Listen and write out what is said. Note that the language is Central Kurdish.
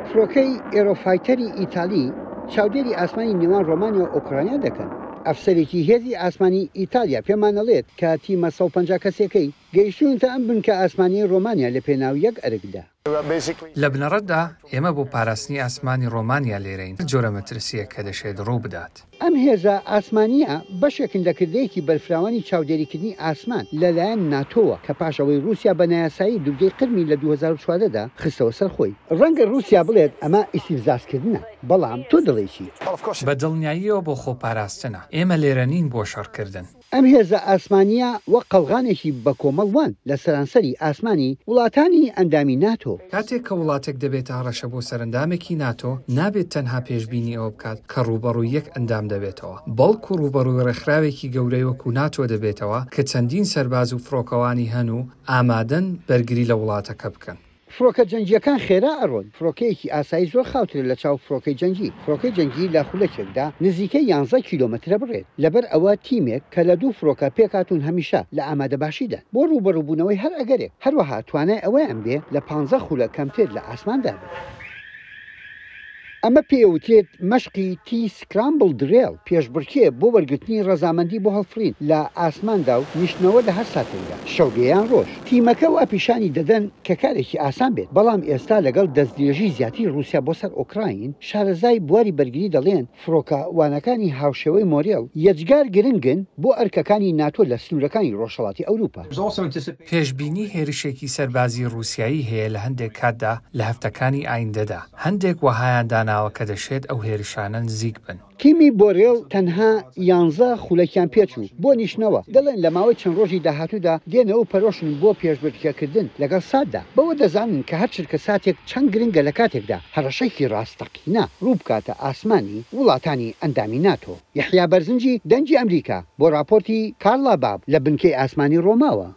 فڕۆکەی ئێرۆفایتەری ئیتالی چاودێری ئاسمانی نێوان ڕۆمانیا و ئۆکراینیا دەکەن. ئەفسەرێکی هێزی ئاسمانی ئیتالیا پێمانەڵێت کە تیمە 150 کەسێکەی گەیشتونتە ئەم بنکە ئاسمانی ڕۆمانیا لە پێناو یەک ئەرکدا. لە بنەڕەتدا ئێمە بۆ پاراستنی ئاسمانی ڕۆمانیا لێرەین جۆرە مەترسیە کە دەشێت ڕوو بدات. ئەم هێزە ئاسمانیە بەشێکن لە کردەیەکی بەرفراوانی چاودێریکردنی ئاسمان لەلایەن ناتۆوە کە پاشەوەی رووسیا بە نایاسایی دوورگەی قرمی لە 2014دا خستەوە سەر خۆی. ڕەنگە رووسیا بڵێت ئەمە ئیسیفزازکردنە، بەڵام تۆ دڵێکی بە دڵنیاییەوە بۆ خۆپاراستنە. ئێمە لێرە نین بۆ شەڕکردن. ئەم هێزە ئاسمانیە وەک قەڵغانێکی بە کۆمەڵوان لە سەرانسەری ئاسمانی وڵاتانی ئەندامی ناتۆ. کاتێک کە وڵاتێک دەبێت هەڕەشە بۆ سەرنجامێکی ناتۆ نابێت تەنها پێشبینی ئەوە بکات کە ڕوبەڕووی یەک ئەندام دەبێتەوە، بەڵکو ڕوبەڕووی ڕێکخراوێکی گەورەی وەکو ناتۆ دەبێتەوە کە چەندین سەرباز و فڕۆکەوانی هەن و ئامادەن بەرگری لە وڵاتەکە بکەن. فڕۆکە جەنگیەکان خێرا ئەڕۆن. فڕۆکەیەکی ئاسایی زۆر خاوترە لە چاو فڕۆکەی جەنگی. فڕۆکەی جەنگی لە خولەکێکدا نزیکەی 11 کیلۆمەترە بڕێت. لەبەر ئەوە تیمێک کە لە دوو فڕۆکە پێکاتون هەمیشە لە ئامادەباشیدا بۆ ڕوبەڕووبوونەوەی هەر ئەگەرێک. هەروەها توانای ئەوەیان بێ لە 15 خولە کەمتر لە ئاسماندا بێت. ئەمە پێوترێت مەشقی تی سکرامبل درێڵ پێشبڕکێ بۆ وەرگرتنی ڕەزامەندی بۆ هەڵفرین لە ئاسماندا و نیشتنەوە لە هەر ساتێکدا شەوگەیان ڕۆژ. تیمەکە وا پیشانی دەدەن کە کارێکی ئاسان بێت، بەڵام ئێستا لەگەڵ دەستدرێژی زیاتی رووسیا بۆ سەر ئۆکراین شارەزای بواری بەرگری دەڵێن فڕۆکە وانەکانی هاوشێوەی مۆریێڵ یەجگار گرنگن بۆ ئەرکەکانی ناتۆ لە سنوورەکانی ڕۆژهەڵاتی ئەوروپا. پێشبینی هێرشێکی سەربازی رووسایی هەیە لە هەندێک کاتدا لە هەفتەکانی ئایندەدا. هەندێک وەهایان داناوە کە دەشێت ئەو هێرشانە نزیک بن. تیمی بۆڕێڵ تەنها 11 خولەکیان پێچوو بۆ نیشتنەوە. دەڵێن لە ماوەی چەند ڕۆژی داهاتوودا دێنەوە و پەرۆشن بۆ پێشبڕکێکردن لەگەڵ ساددا. بەوە دەزانن کە هەر چرکە ساتێک چەند گرنگە لە کاتێکدا هەڕەشەیەکی ڕاستەقینە ڕوو بکاتە ئاسمانی وڵاتانی ئەندامی ناتۆ. یەحیا بەرزنجی دەنجی ئەمریکا بۆ راپۆرتی کارلا باب لە بنکەی ئاسمانی ڕۆماوە.